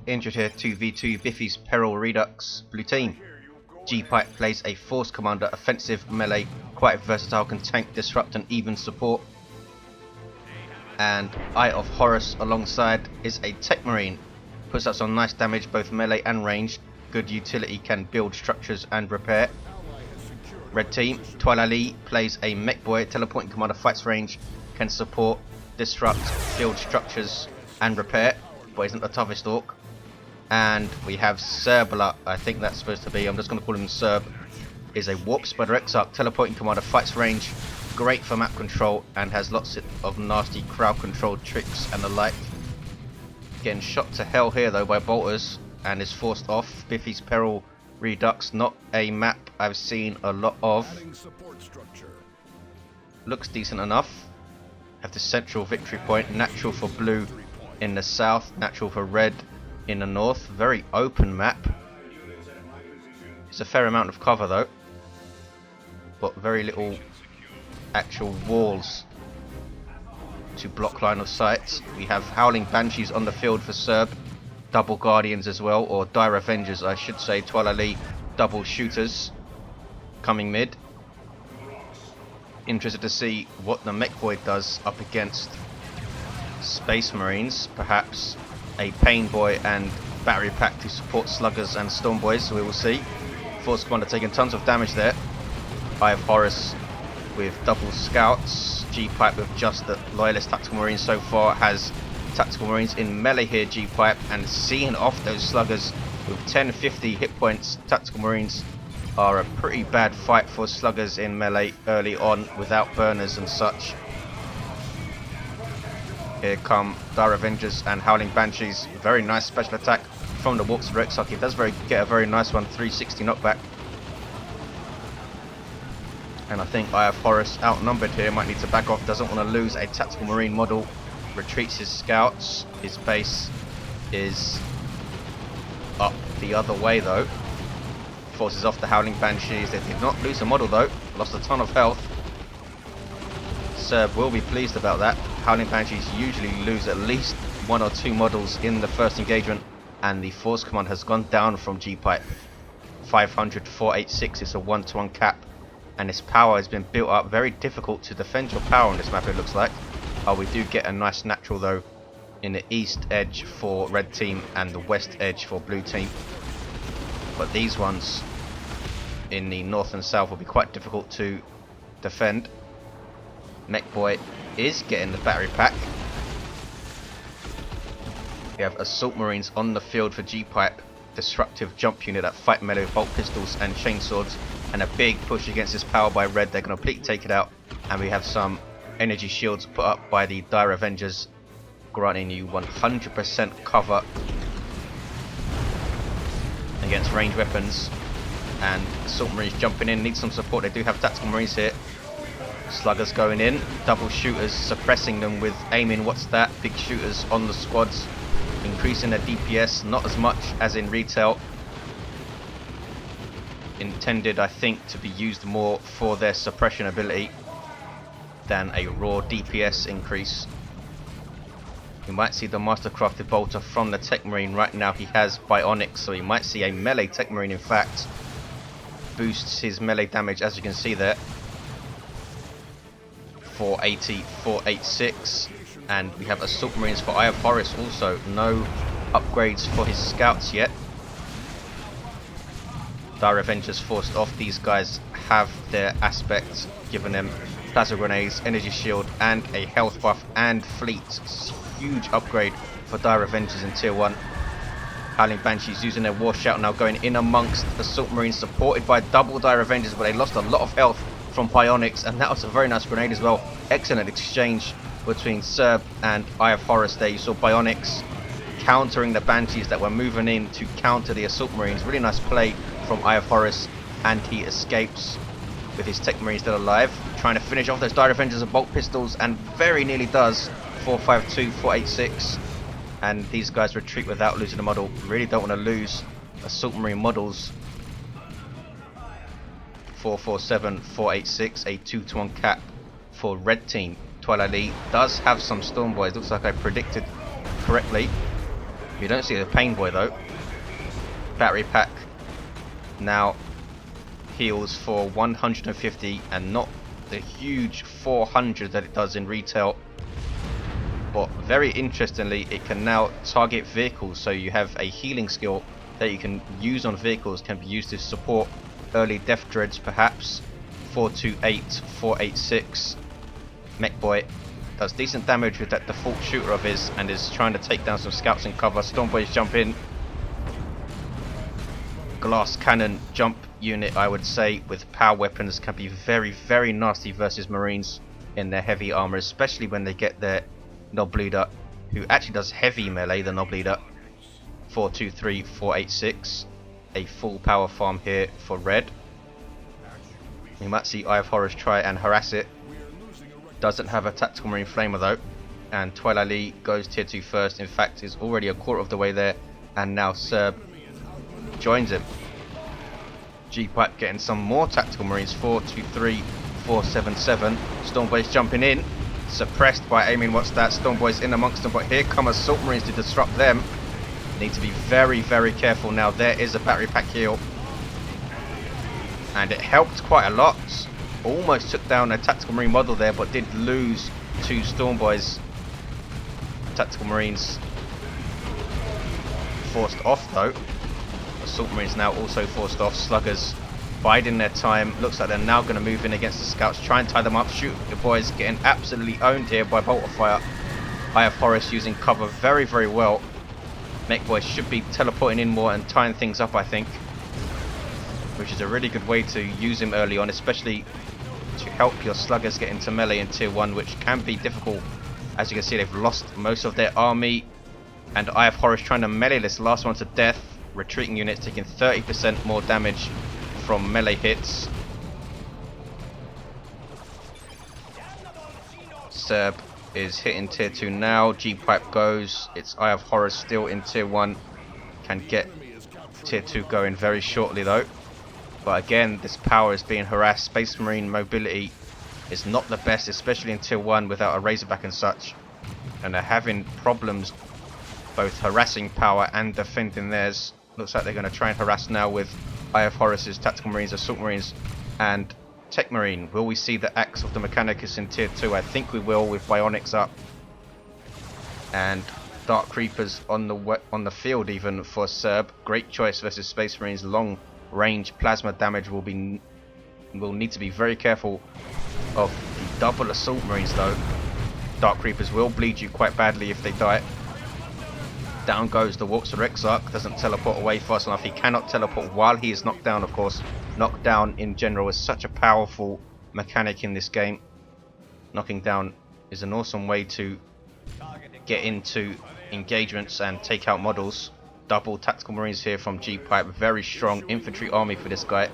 Injured here 2v2 Biffy's Peril Redux, blue team. Gpipe plays a force commander, offensive melee, quite versatile, can tank, disrupt and even support. And Eye0fHorus alongside is a Techmarine, puts up some nice damage both melee and ranged, good utility, can build structures and repair. Red team, Toilailee plays a mech boy, teleporting commander, fights range, can support, disrupt, build structures and repair, but isn't the toughest orc. And we have Serbl4, I think that's supposed to be, I'm just going to call him Serb, is a Warp Spider Exarch, teleporting commander, fights range, great for map control and has lots of nasty crowd control tricks and the like. Getting shot to hell here though by bolters and is forced off. Biffy's Peril Redux, not a map I've seen a lot of. Looks decent enough. Have the central victory point, natural for blue in the south, natural for red in the north. Very open map. It's a fair amount of cover though, but very little actual walls to block line of sight. We have Howling Banshees on the field for Serb, double Guardians as well, or Dire Avengers I should say. Toilailee double shooters coming mid. Interested to see what the mech boy does up against Space Marines, perhaps a Pain Boy and Battery Pack to support Sluggers and Storm Boys, so we will see. Force Commander taking tons of damage there. Eye0fHorus with double Scouts. Gpipe with just the Loyalist Tactical Marines so far, has Tactical Marines in melee here, Gpipe, and seeing off those Sluggers with 10-50 hit points. Tactical Marines are a pretty bad fight for Sluggers in melee early on without burners and such. Here come Dire Avengers and Howling Banshees. Very nice special attack from the Warp Spider Exarch. He does get a very nice one, 360 knockback. And I think Eye0fHorus outnumbered here, might need to back off, doesn't want to lose a Tactical Marine model. Retreats his Scouts. His base is up the other way though. Forces off the Howling Banshees. They did not lose a model though, lost a ton of health. Serb will be pleased about that. Howling Banshees usually lose at least 1 or 2 models in the first engagement, and the force command has gone down from Gpipe. 500 to 486 is a 1-to-1 cap, and its power has been built up. Very difficult to defend your power on this map, it looks like. We do get a nice natural though in the east edge for red team and the west edge for blue team, but these ones in the north and south will be quite difficult to defend. Mech boy is getting the battery pack. We have Assault Marines on the field for Gpipe, disruptive jump unit that fight melee with bolt pistols and chainswords, and a big push against this power by red. They're going to completely take it out, and we have some energy shields put up by the Dire Avengers, granting you 100% cover against ranged weapons. And Assault Marines jumping in, need some support. They do have Tactical Marines here. Sluggers going in, double shooters suppressing them with aiming. What's that? Big shooters on the squads, increasing their DPS, not as much as in retail. Intended, I think, to be used more for their suppression ability than a raw DPS increase. You might see the Mastercrafted Bolter from the Techmarine. Right now he has Bionics, so you might see a melee Techmarine in fact. Boosts his melee damage, as you can see there. 480, 486, and we have Assault Marines for Eye0fHorus also. No upgrades for his Scouts yet. Dire Avengers forced off. These guys have their aspects, giving them plasma grenades, energy shield, and a health buff and fleet. Huge upgrade for Dire Avengers in tier 1. Howling Banshees using their War Shout now, going in amongst Assault Marines, supported by double Dire Avengers, but they lost a lot of health from Bionics, and that was a very nice grenade as well. Excellent exchange between Serb and Eye0fHorus there. You saw Bionics countering the Banshees that were moving in to counter the Assault Marines. Really nice play from Eye0fHorus, and he escapes with his Techmarine still alive, trying to finish off those Dire Avengers and bolt pistols, and very nearly does. 452, 486, and these guys retreat without losing a model. Really don't want to lose Assault Marine models. 447, 486, a 2-to-1 cap for red team. Toilailee does have some Storm Boys, looks like I predicted correctly. You don't see the Pain Boy though. Battery pack now heals for 150 and not the huge 400 that it does in retail. But very interestingly, it can now target vehicles, so you have a healing skill that you can use on vehicles, can be used to support early Death Dreads perhaps. 428, 486. Mech Boy does decent damage with that default shooter of his and is trying to take down some scouts in cover. Stormboys jump in. Glass cannon jump unit, I would say, with power weapons can be very, very nasty versus Marines in their heavy armor, especially when they get their Nob Leader, who actually does heavy melee, the Nob Leader. 423, 486. A full power farm here for red. You might see Eye0fHorus try and harass it. Doesn't have a tactical marine flamer though. And Toilailee goes tier 2 first. In fact, is already a quarter of the way there. And now Serb joins him. Gpipe getting some more tactical marines. 423, 477. Stormboys jumping in. Suppressed by aiming. What's that? Stormboys in amongst them. But here come assault marines to disrupt them. Need to be very, very careful now. There is a battery pack heal. And it helped quite a lot. Almost took down a tactical marine model there, but did lose 2 Stormboys. Tactical marines forced off though. Assault marines now also forced off. Sluggers biding their time. Looks like they're now going to move in against the scouts. Try and tie them up. Shoot the boys. Getting absolutely owned here by bolt of fire. Eye0fHorus using cover very, very well. Mech Boy should be teleporting in more and tying things up, I think. Which is a really good way to use him early on, especially to help your sluggers get into melee in tier 1, which can be difficult. As you can see, they've lost most of their army. And Eye0fHorus trying to melee this last one to death. Retreating units taking 30% more damage from melee hits. Serb is hitting tier 2 now. Gpipe goes. It's Eye0fHorus still in tier 1. Can get tier 2 going very shortly though. But again, this power is being harassed. Space Marine mobility is not the best, especially in tier 1 without a Razorback and such. And they're having problems both harassing power and defending theirs. Looks like they're going to try and harass now with Eye0fHorus's Tactical Marines, Assault Marines and Techmarine. Will we see the axe of the Mechanicus in tier 2? I think we will, with Bionics up. And Dark Creepers on the field even for Serb. Great choice versus Space Marines. Long range plasma damage will need to be very careful of the double Assault Marines though. Dark Creepers will bleed you quite badly if they die. Down goes the Warp Spider Exarch. Doesn't teleport away fast enough. He cannot teleport while he is knocked down, of course. Knocked down in general is such a powerful mechanic in this game. Knocking down is an awesome way to get into engagements and take out models. Double tactical marines here from Gpipe. Very strong infantry army for this guy.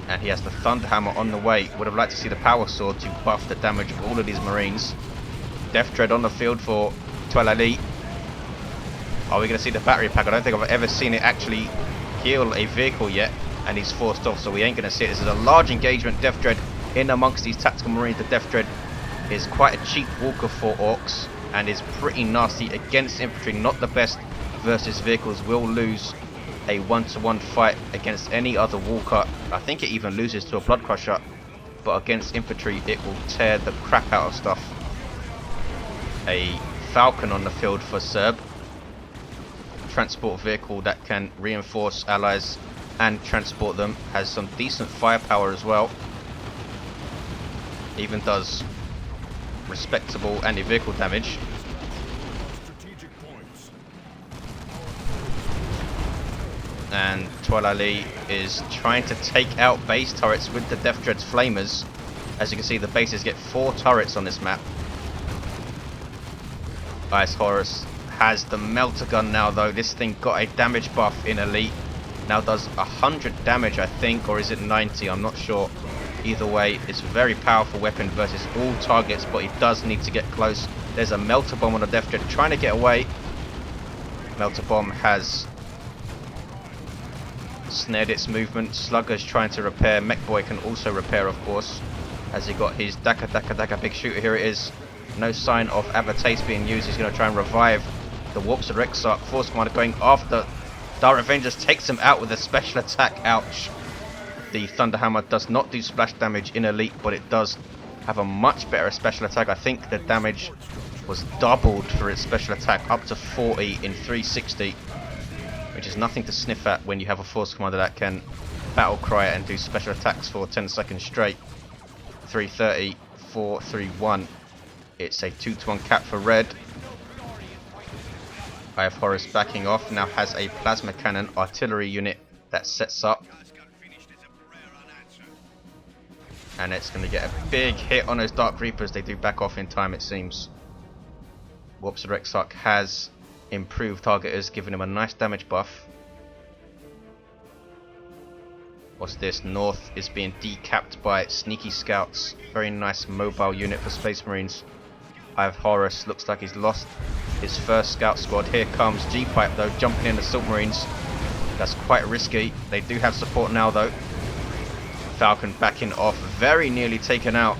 And he has the Thunderhammer on the way. Would have liked to see the Power Sword to buff the damage of all of these marines. Death Dread on the field for Toilailee. Are we going to see the battery pack? I don't think I've ever seen it actually heal a vehicle yet. And he's forced off, so we ain't going to see it. This is a large engagement. Death Dread in amongst these tactical marines. The Death Dread is quite a cheap walker for Orks and is pretty nasty against infantry. Not the best versus vehicles. Will lose a 1-to-1 fight against any other walker. I think it even loses to a Blood Crusher, but against infantry it will tear the crap out of stuff. A Falcon on the field for Serb. Transport vehicle that can reinforce allies and transport them. Has some decent firepower as well. Even does respectable anti-vehicle damage. And Toilailee is trying to take out base turrets with the Death Dread's flamers. As you can see, the bases get 4 turrets on this map. Eye0fHorus has the melter gun now though. This thing got a damage buff in Elite. Now does 100 damage I think, or is it 90? I'm not sure. Either way, it's a very powerful weapon versus all targets, but he does need to get close. There's a melter bomb on the Death Dread trying to get away. Melter bomb has snared its movement. Slugger's trying to repair. Mech Boy can also repair, of course, as he got his Daka big shooter. Here it is. No sign of Avatase being used. He's going to try and revive The Warp Spider Exarch Force Commander going after Dire Avengers, takes him out with a special attack. Ouch. The Thunderhammer does not do splash damage in Elite, but it does have a much better special attack. I think the damage was doubled for its special attack, up to 40 in 360, which is nothing to sniff at when you have a Force Commander that can battle cry and do special attacks for 10 seconds straight. 330, 431. It's a 2-to-1 cap for red. Eye0fHorus backing off, now has a plasma cannon artillery unit that sets up. And it's going to get a big hit on those Dark Reapers. They do back off in time, it seems. Warp Spider Exarch has improved targeters, giving him a nice damage buff. What's this? North is being decapped by sneaky scouts. Very nice mobile unit for Space Marines. Eye0fHorus looks like he's lost his first scout squad. Here comes Gpipe though, jumping in Assault Marines. That's quite risky. They do have support now though. Falcon backing off, very nearly taken out.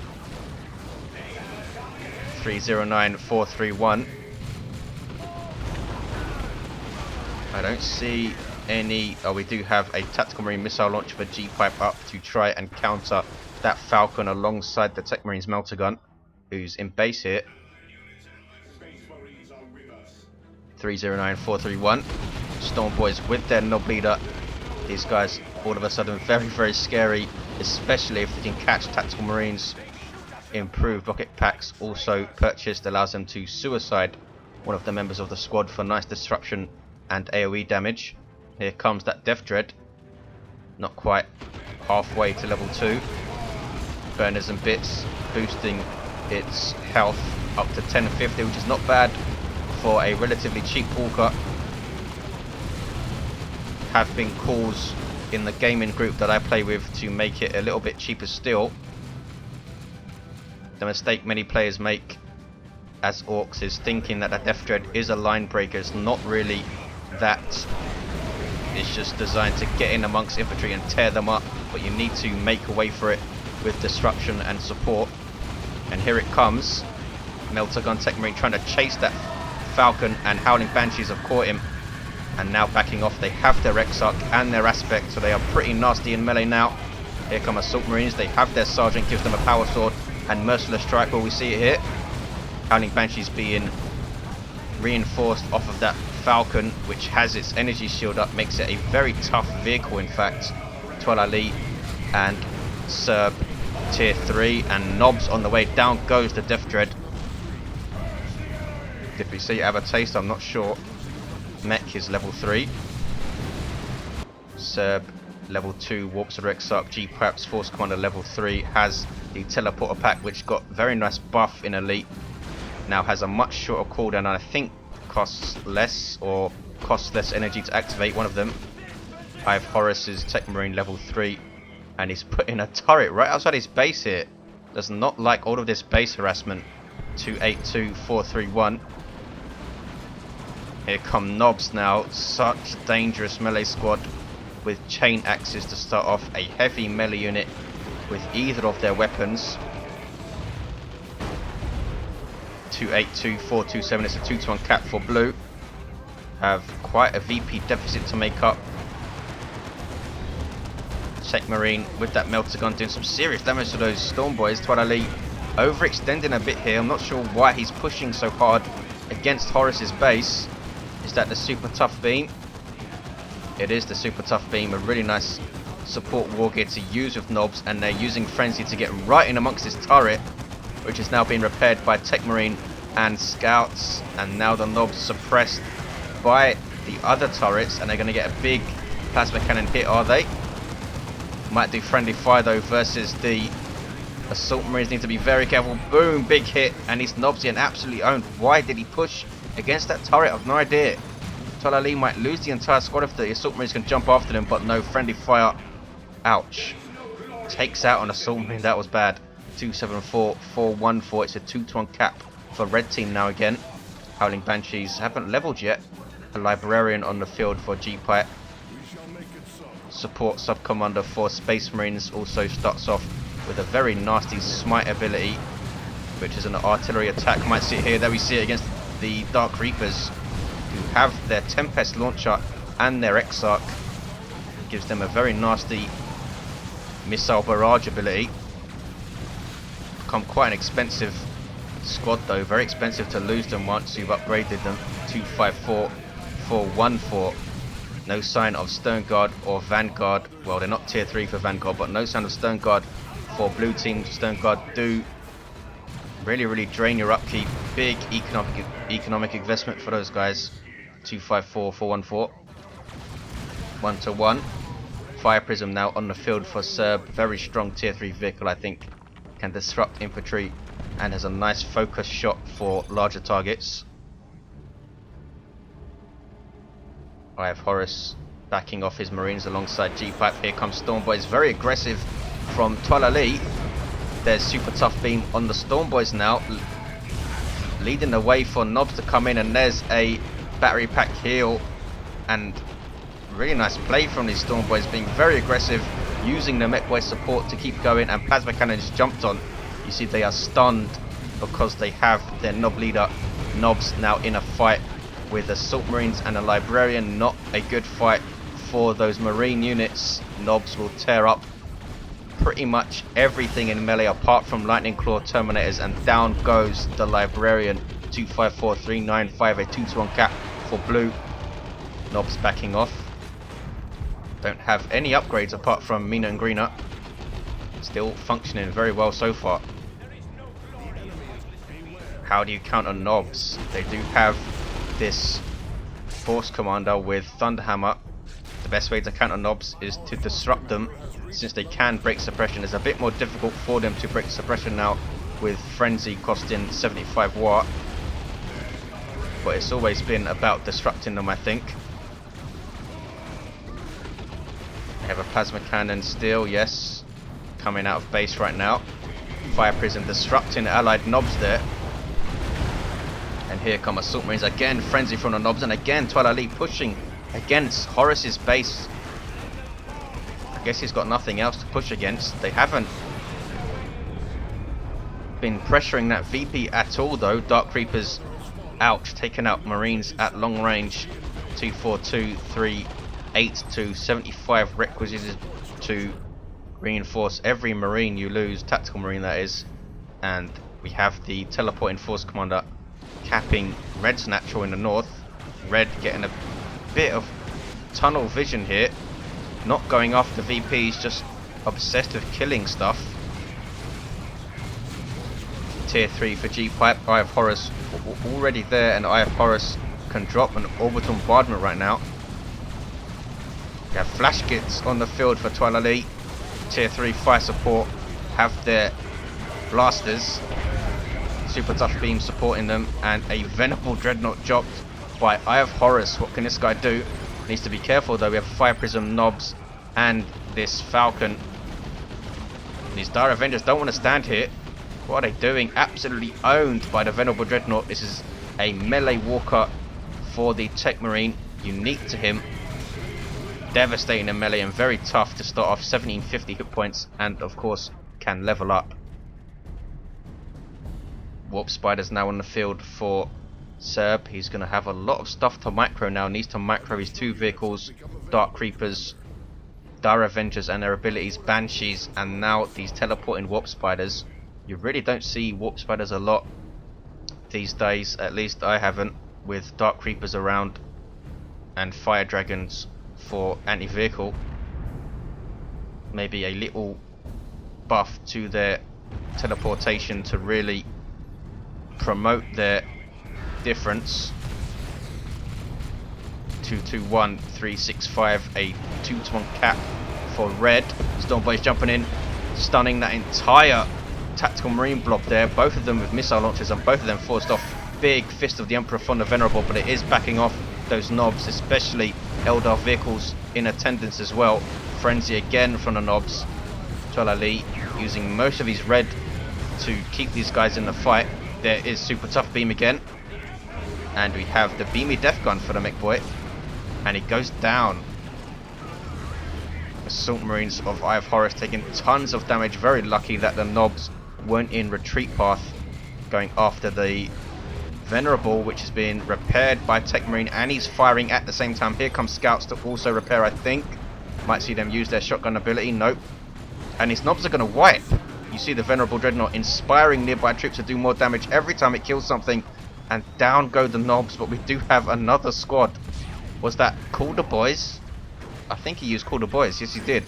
309, 431. I don't see any. Oh, we do have a tactical marine missile launcher for Gpipe up to try and counter that Falcon alongside the Techmarine's melter gun, who's in base here. 309, 431. Storm Boys with their Nob leader. These guys all of a sudden very scary, especially if they can catch tactical marines. Improved rocket packs also purchased, allows them to suicide one of the members of the squad for nice disruption and AoE damage. Here comes that Death Dread, not quite halfway to level 2. Burners and bits, boosting its health up to 1050, which is not bad for a relatively cheap walker. Have been calls in the gaming group that I play with to make it a little bit cheaper still. The mistake many players make as Orks is thinking that the Death Dread is a line breaker. It's not really that. It's just designed to get in amongst infantry and tear them up, but you need to make a way for it with disruption and support. And here it comes. Melter Gun Techmarine trying to chase that Falcon, and Howling Banshees have caught him. And now backing off. They have their Exarch and their Aspect, so they are pretty nasty in melee now. Here come Assault Marines. They have their Sergeant, gives them a Power Sword and Merciless Strike. Well, we see it here. Howling Banshees being reinforced off of that Falcon, which has its energy shield up, makes it a very tough vehicle in fact. Toilailee and Serb tier 3, and Nobs on the way. Down goes the Death Dread. Did we see it have a taste? I'm not sure. Mech is level 3. Serb level 2. Warp Spider Exarch. Gpipe's Force Commander level 3 has the Teleporter pack, which got very nice buff in Elite. Now has a much shorter cooldown, and I think costs less energy to activate one of them. Eye0fHorus' Techmarine level 3, and he's putting a turret right outside his base here. Does not like all of this base harassment. 282, 431. Here come Nobs now. Such a dangerous melee squad with chain axes to start off. A heavy melee unit with either of their weapons. 282, 427. It's a 2-to-1 cap for blue. Have quite a VP deficit to make up. Techmarine with that melter gun doing some serious damage to those Storm Boys. Toilailee overextending a bit here. I'm not sure why he's pushing so hard against Horus's base. Is that the super tough beam? It is the super tough beam. A really nice support war gear to use with Nobs, and they're using Frenzy to get right in amongst this turret, which is now being repaired by Techmarine and Scouts. And now the Nobs suppressed by the other turrets, and they're going to get a big plasma cannon hit, are they? Might do friendly fire though versus the Assault Marines. Need to be very careful. Boom, big hit, and he's Nobsy and absolutely owned. Why did he push against that turret? I've no idea. Toilailee might lose the entire squad if the Assault Marines can jump after them, but no, friendly fire. Ouch. Takes out an Assault Marine. That was bad. 274, 414. It's a 2-to-1 cap for red team now again. Howling Banshees haven't leveled yet. A Librarian on the field for Gpipe. Support Sub-Commander for Space Marines also starts off with a very nasty Smite ability, which is an artillery attack. Might see it here. There we see it against the Dark Reapers. who have their Tempest launcher and their Exarch. Gives them a very nasty missile barrage ability. Become quite an expensive squad though, very expensive to lose them once you've upgraded them. 254 414. No sign of Stone Guard or Vanguard. Well, they're not tier 3 for Vanguard, but no sign of Stone Guard for blue team. Stone Guard do really drain your upkeep. Big economic investment for those guys. 254 414. 1-1. Fire Prism now on the field for Serb. Very strong tier 3 vehicle, I think. Can disrupt infantry and has a nice focus shot for larger targets. Eye0fHorus backing off his marines alongside Gpipe. Here comes Stormboys, very aggressive from Toilailee. There's super tough beam on the Stormboys now, leading the way for Knobs to come in, and there's a battery pack heal, and really nice play from these Stormboys, being very aggressive, using the Mechboy support to keep going, and Plasma Cannon just jumped on. You see they are stunned because they have their Knob leader Knobs now in a fight with Assault Marines and a Librarian. Not a good fight for those Marine units. Knobs will tear up pretty much everything in melee apart from Lightning Claw Terminators, and down goes the Librarian. 254 395, a 2-to-1 cap for blue. Knobs backing off. Don't have any upgrades apart from Mina and Greener. Still functioning very well so far. How do you counter Knobs? They do have this Force Commander with Thunderhammer. The best way to counter Knobs is to disrupt them, since they can break suppression. It's a bit more difficult for them to break suppression now with Frenzy costing 75 watt. But it's always been about disrupting them, I think. They have a Plasma Cannon still, yes. Coming out of base right now. Fire Prism disrupting allied Knobs there. And here come Assault Marines again, Frenzy from the Knobs, and again Toilailee pushing against Horus's base. I guess he's got nothing else to push against. They haven't been pressuring that VP at all though. Dark Creepers out, taking out Marines at long range. 242 382, 75 requisited to reinforce every Marine you lose, tactical Marine that is. And we have the teleporting Force Commander capping Red's natural in the north. Red getting a bit of tunnel vision here, not going after VPs, just obsessed with killing stuff. Tier 3 for Gpipe. Eye0fHorus already there, and Eye0fHorus can drop an orbital bombardment right now. We have flash kits on the field for Toilailee. Tier 3 fire support have their blasters. Super tough beam supporting them, and a Venerable Dreadnought dropped by Eye0fHorus. What can this guy do? Needs to be careful though. We have Fire Prism, Knobs, and this Falcon. These Dire Avengers don't want to stand here. What are they doing? Absolutely owned by the Venerable Dreadnought. This is a melee walker for the Techmarine, unique to him. Devastating in melee and very tough to start off. 1750 hit points, and of course can level up. Warp Spider's now on the field for Serb. He's going to have a lot of stuff to micro now. Needs to micro his 2 vehicles, Dark Creepers, Dire Avengers and their abilities, Banshees, and now these teleporting Warp Spiders. You really don't see Warp Spiders a lot these days, at least I haven't, with Dark Creepers around and Fire Dragons for anti-vehicle. Maybe a little buff to their teleportation to really promote their difference. 221 365, a 2-to-1 cap for Red. Stormboys jumping in, stunning that entire tactical Marine blob there. Both of them with missile launchers, and both of them forced off. Big Fist of the Emperor from the Venerable, but it is backing off those Knobs, especially Eldar vehicles in attendance as well. Frenzy again from the Knobs. Toilailee using most of his red to keep these guys in the fight. There is super tough beam again, and we have the beamy death gun for the Mechboy, and it goes down. Assault Marines of Eye0fHorus taking tons of damage. Very lucky that the Knobs weren't in retreat path going after the Venerable, which is being repaired by Techmarine, and he's firing at the same time. Here comes scouts to also repair, I think. Might see them use their shotgun ability. Nope. And his knobs are going to wipe. You see the Venerable Dreadnought inspiring nearby troops to do more damage every time it kills something. And down go the knobs, but we do have another squad. Was that Call the Boys? I think he used Call the Boys. Yes, he did.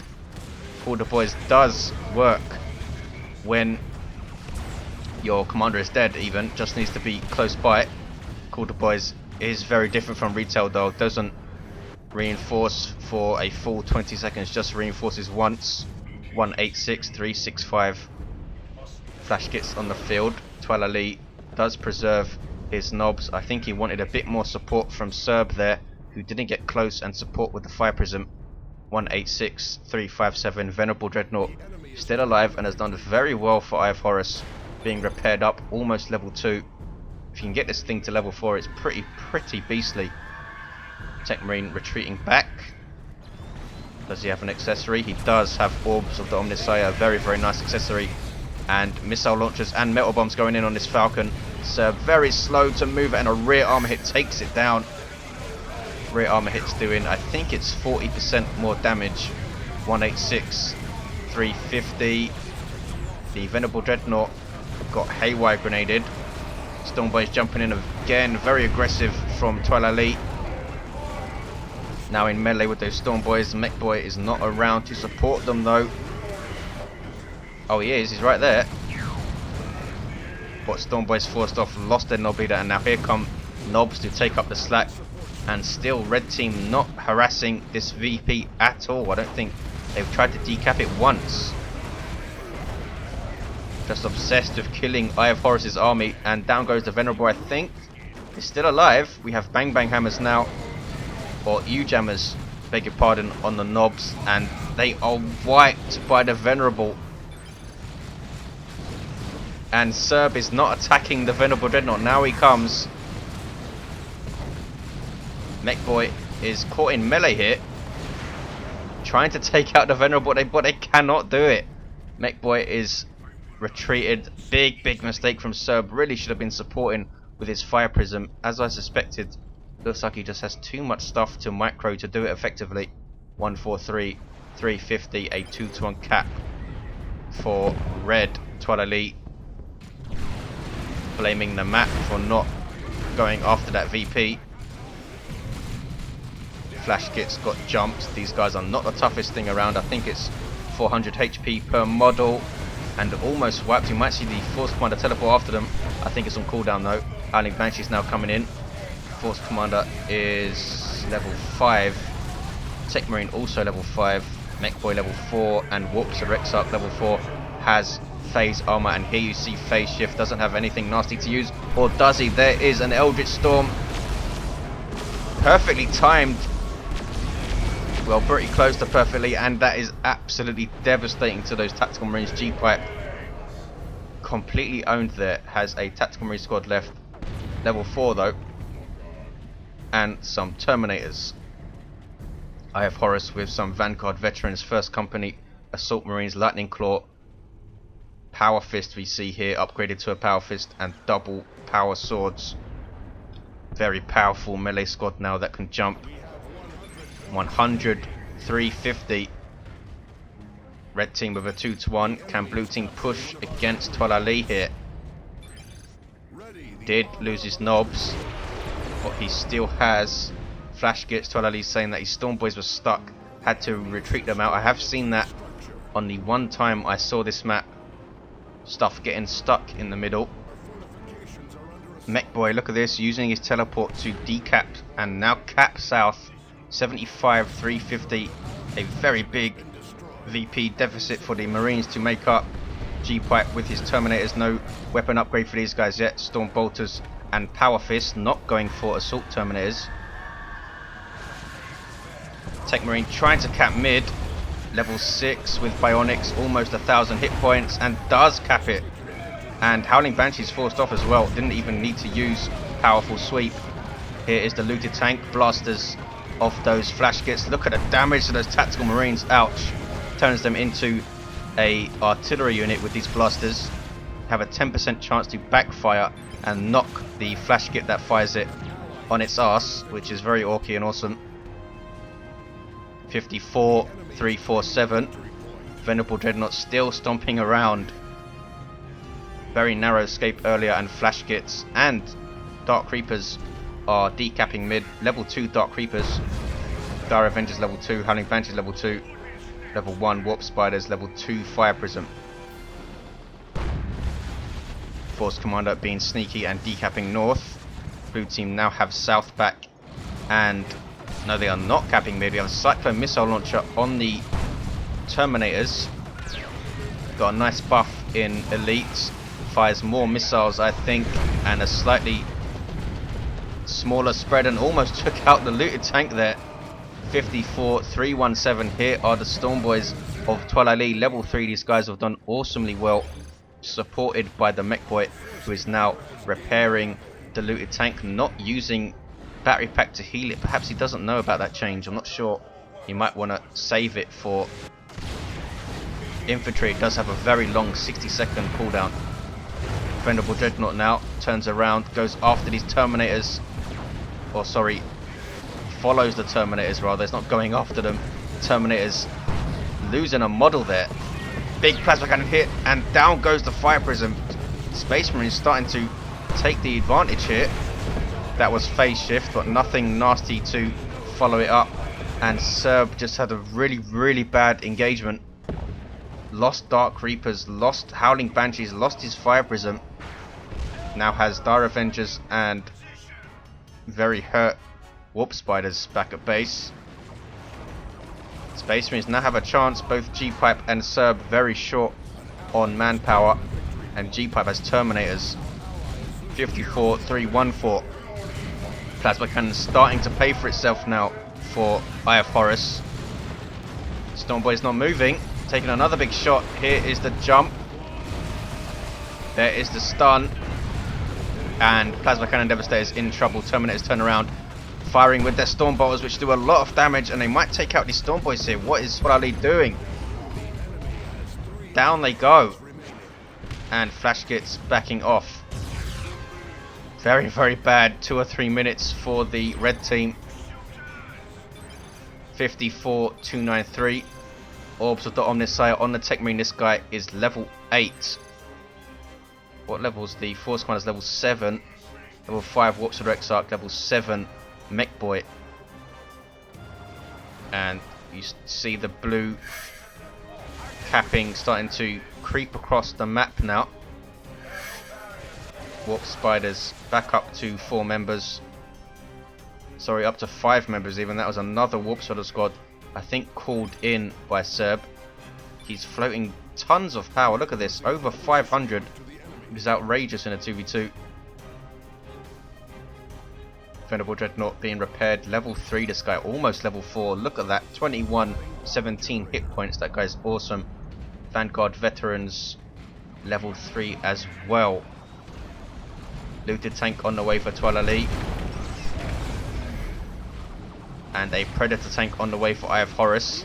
Call the Boys does work when your commander is dead, even. Just needs to be close by. Call the Boys is very different from Retail though. Doesn't reinforce for a full 20 seconds. Just reinforces once. 186, 365. Flash gets on the field. Toilailee does preserve his knobs. I think he wanted a bit more support from Serb there, who didn't get close, and support with the fire prism. 186, 357. Venerable Dreadnought still alive and has done very well for Eye0fHorus, being repaired up, almost level 2. If you can get this thing to level 4, it's pretty beastly. Techmarine retreating back. Does he have an accessory? He does have Orbs of the Omnissiah, a very nice accessory. And missile launchers and metal bombs going in on this Falcon. Serb very slow to move, and a rear armor hit takes it down. Rear armor hits doing, I think it's 40% more damage. 186, 350. The Venerable Dreadnought got haywire grenaded. Stormboy's jumping in again, very aggressive from Toilailee. Now in melee with those Stormboys. Mechboy is not around to support them though. Oh, he is, he's right there. But Stormboys forced off, lost their knob leader, and now here come knobs to take up the slack. And still red team not harassing this VP at all. I don't think they've tried to decap it once. Just obsessed with killing Eye0fHorus's army, and down goes the Venerable. I think he's still alive. We have bang hammers now, or U-jammers, beg your pardon, on the knobs, and they are wiped by the Venerable. And Serb is not attacking the Venerable Dreadnought. Now he comes. Mechboy is caught in melee here, trying to take out the Venerable, but they cannot do it. Mechboy is retreated. Big mistake from Serb. Really should have been supporting with his fire prism. As I suspected, looks like he just has too much stuff to micro to do it effectively. 143, 350, a 2-to-1 cap for red. Toilailee blaming the map for not going after that VP. Flash kits got jumped. These guys are not the toughest thing around. I think it's 400 HP per model, and almost wiped. You might see the Force Commander teleport after them. I think it's on cooldown though. Howling Banshee's now coming in. Force Commander is level 5. Techmarine also level 5. Mechboy level 4, and Warp Spider Exarch level 4 has phase armor. And here you see phase shift. Doesn't have anything nasty to use, or does he? There is an Eldritch Storm, perfectly timed. Well, pretty close to perfectly, and that is absolutely devastating to those Tactical Marines. Gpipe completely owned there. Has a Tactical Marine squad left, level 4 though, and some Terminators. Eye0fHorus with some Vanguard veterans, 1st Company Assault Marines, Lightning Claw, Power Fist we see here, upgraded to a Power Fist, and double power swords. Very powerful melee squad now that can jump. 100, 350. Red team with a 2-to-1. Can blue team push against Toilailee here? Did lose his knobs, but he still has flash kits. Toilailee saying that his Stormboys were stuck, had to retreat them out. I have seen that on the one time I saw this map. Stuff getting stuck in the middle. Mechboy, look at this, using his teleport to decap and now cap south. 75, 350, a very big VP deficit for the Marines to make up. Gpipe with his Terminators, no weapon upgrade for these guys yet. Storm Bolters and Power Fist, not going for Assault Terminators. Techmarine trying to cap mid, level 6 with Bionics, almost 1,000 hit points, and does cap it. And Howling Banshee's forced off as well, didn't even need to use powerful sweep. Here is the looted tank, blasters off those flash kits. Look at the damage to those Tactical Marines. Ouch. Turns them into a artillery unit with these blasters. have a 10% chance to backfire and knock the flash git that fires it on its ass, which is very orky and awesome. 54-347. Venerable Dreadnought still stomping around. Very narrow escape earlier, and flash gits and Dark Creepers are decapping mid. Level 2 Dark Creepers. Dire Avengers level 2, Howling Banshees level 2. Level 1 Warp Spiders, level 2 Fire Prism. Force Commander being sneaky and decapping north. Blue team now have south back, and no, they are not capping mid. We have a Cyclone Missile Launcher on the Terminators. Got a nice buff in Elite. Fires more missiles, I think, and a slightly smaller spread, and almost took out the looted tank there. 54-317. Here are the Stormboys of Toilailee. Level 3, these guys have done awesomely well. Supported by the mech boy, who is now repairing the looted tank, not using battery pack to heal it. Perhaps he doesn't know about that change, I'm not sure. He might want to save it for infantry. It does have a very long 60-second cooldown. Venerable Dreadnought now turns around, goes after these Terminators, or sorry, follows the Terminators rather. It's not going after them. Terminators losing a model there. Big plasma cannon hit, and down goes the Fire Prism. Space Marine starting to take the advantage here. That was phase shift, but nothing nasty to follow it up. And Serb just had a really bad engagement. Lost Dark Reapers, lost Howling Banshees, lost his Fire Prism. Now has Dire Avengers and very hurt Warp Spiders back at base. Space Marines now have a chance. Both Gpipe and Serb very short on manpower, and Gpipe has Terminators. 54-314. Plasma Cannon starting to pay for itself now for Eye0fHorus. Stormboy's not moving, taking another big shot. Here is the jump. There is the stun. And Plasma Cannon Devastator's in trouble. Terminators turn around, firing with their Storm Bolters, which do a lot of damage, and they might take out these Stormboys here. What is Toilailee doing? Down they go. And Flash Gits backing off. Very bad 2 or 3 minutes for the red team. 54-293. Orbs of the Omnisire on the Techmarine. This guy is level 8. What level's the Force Commander's level 7. Level 5 Warp Spider Exarch, level 7 Mech Boy. And you see the blue capping starting to creep across the map now. Warp Spiders back up to 4 members. Sorry, up to 5 members even. That was another Warp Spider squad, I think, called in by Serb. He's floating tons of power. Look at this, over 500. It's outrageous in a 2v2. Venerable Dreadnought being repaired. Level 3, this guy almost level 4. Look at that, 17 hit points. That guy's awesome. Vanguard Veterans level 3 as well. Looted tank on the way for Toilailee. And a Predator tank on the way for Eye0fHorus.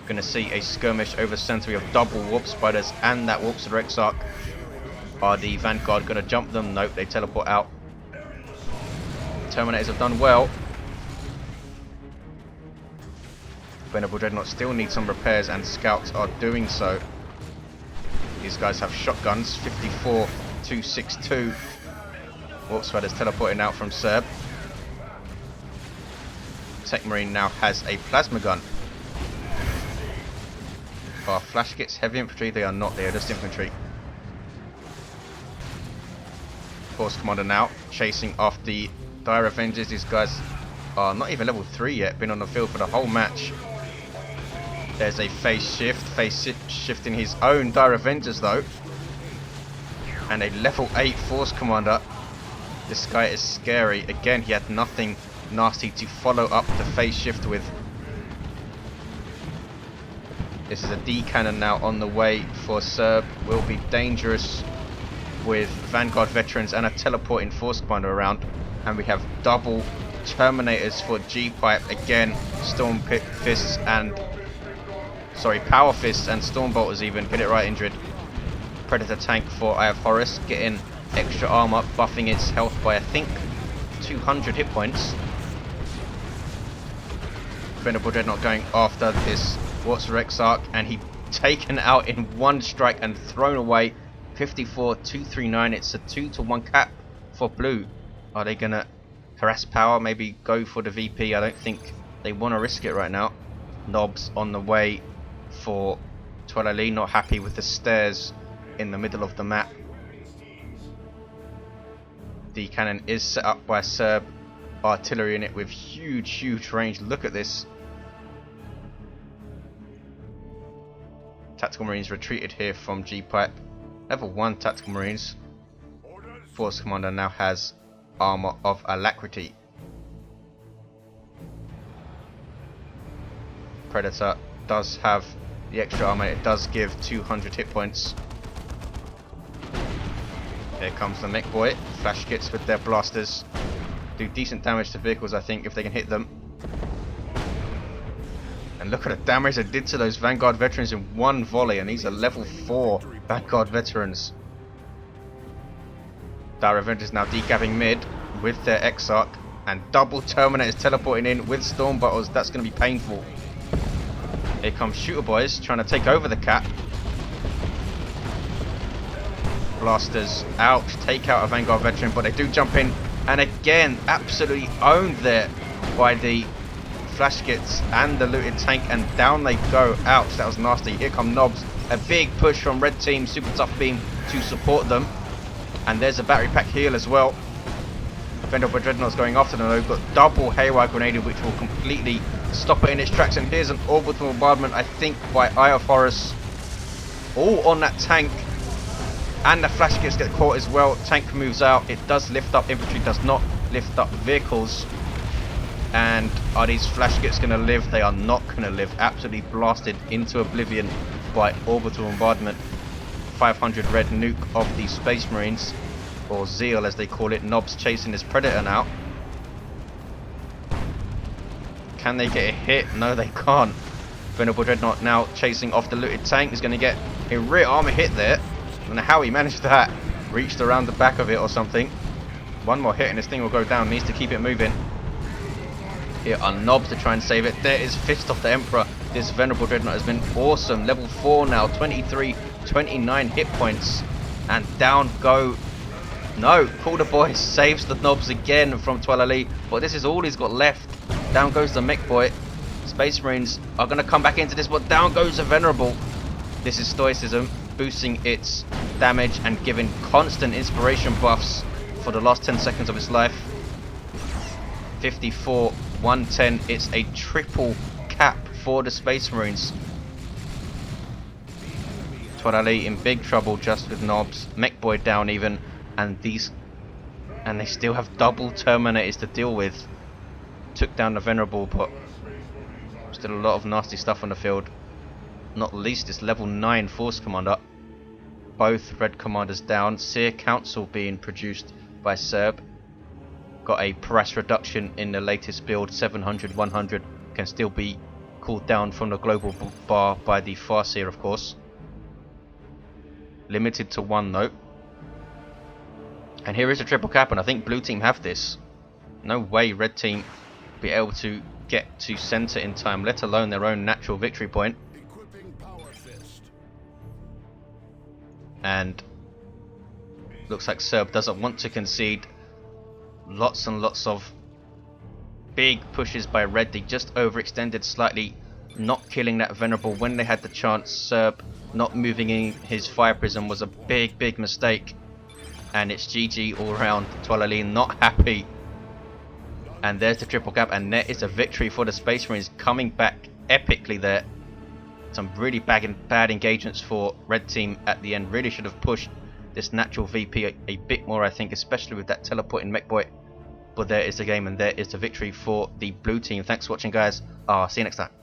Going to see a skirmish over center. We have double Warp Spiders and that Warp Spider Exarch. Are the Vanguard going to jump them? Nope, they teleport out. Terminators have done well. Venerable Dreadnought still needs some repairs, and Scouts are doing so. These guys have shotguns. 54-262. Warp Spiders teleporting out from Serb. Techmarine now has a plasma gun. Are Flash Gits heavy infantry? They are not, they are just infantry. Force Commander now chasing after the Dire Avengers. These guys are not even level 3 yet, been on the field for the whole match. There's a phase shifting his own Dire Avengers though. And a level 8 Force Commander. This guy is scary. Again, he had nothing nasty to follow up the phase shift with. This is a D cannon now on the way for Serb. Will be dangerous with Vanguard Veterans and a teleporting Force Commander around. And we have double Terminators for Gpipe. Again, Storm Fists and... sorry, Power Fists and Storm Bolters even. Get it right, Indrid. Predator tank for Eye0fHorus, getting extra armor, buffing its health by I think 200 hit points. Venerable Dreadnought going after this Warp Spider Exarch, and he taken out in one strike and thrown away. 54-239. It's a 2-to-1 cap for blue. Are they gonna harass power? Maybe go for the VP? I don't think they want to risk it right now. Knobs on the way for Toilailee, not happy with the stairs in the middle of the map. The cannon is set up by Serb artillery in it with huge range. Look at this. Tactical Marines retreated here from Gpipe. Level 1 Tactical Marines. Force Commander now has armor of alacrity. Predator does have the extra armor. It does give 200 hit points. Here comes the mech boy. Flash kits with their blasters do decent damage to vehicles, I think, if they can hit them. And look at the damage they did to those Vanguard veterans in one volley, and these are level 4 Vanguard veterans. Dire Avengers now decapping mid with their Exarch, and double Terminators teleporting in with Storm Bottles. That's going to be painful. Here comes Shooter Boys trying to take over the cap. Blasters out, take out a Vanguard veteran, but they do jump in, and again absolutely owned there by the flash kits and the looted tank, and down they go. Ouch, that was nasty. Here come Knobs, a big push from red team, super tough beam to support them, and there's a battery pack heal as well. Venerable Dreadnought's going after them though, got double haywire grenade which will completely stop it in its tracks, and here's an orbital bombardment I think by Eye0fHorus, all on that tank, and the flash kits get caught as well. Tank moves out, it does lift up infantry, does not lift up vehicles. And are these flash kits going to live? They are not going to live. Absolutely blasted into oblivion by orbital bombardment. 500 red nuke of the Space Marines, or Zeal as they call it. Knobs chasing his Predator now. Can they get a hit? No, they can't. Venerable Dreadnought now chasing off the looted tank. He's going to get a rear armor hit there. I don't know how he managed that. Reached around the back of it or something. One more hit and this thing will go down. Needs to keep it moving. Here are Knobs to try and save it. There is Fist of the Emperor. This Venerable Dreadnought has been awesome. Level 4 now. 23, 29 hit points. And down go. No, Calder Boy saves the Knobs again from Toilailee. But this is all he's got left. Down goes the Mech Boy. Space Marines are going to come back into this, but down goes the Venerable. This is Stoicism, boosting its damage and giving constant inspiration buffs for the last 10 seconds of its life. 54, 110. It's a triple cap for the Space Marines. Toilailee in big trouble just with Knobs. Mech Boy down even, and they still have double Terminators to deal with. Took down the Venerable, but still a lot of nasty stuff on the field. Not least this level 9 Force Commander. Both red commanders down. Seer Council being produced by Serb. Got a price reduction in the latest build. 700, 100 can still be cooled down from the global bar by the Farseer, of course. Limited to 1 though. And here is a triple cap, and I think blue team have this. No way red team be able to get to center in time, let alone their own natural victory point. And looks like Serb doesn't want to concede. Lots and lots of big pushes by red. They just overextended slightly, not killing that Venerable when they had the chance. Serb not moving in his fire prism was a big mistake, and it's GG all round. Toilailee not happy. And there's the triple cap, and there is a victory for the Space Marines, coming back epically there. Some really bad engagements for red team at the end. Really should have pushed this natural VP a bit more, I think, especially with that teleporting Mech Boy. But there is the game, and there is the victory for the blue team. Thanks for watching, guys. See you next time.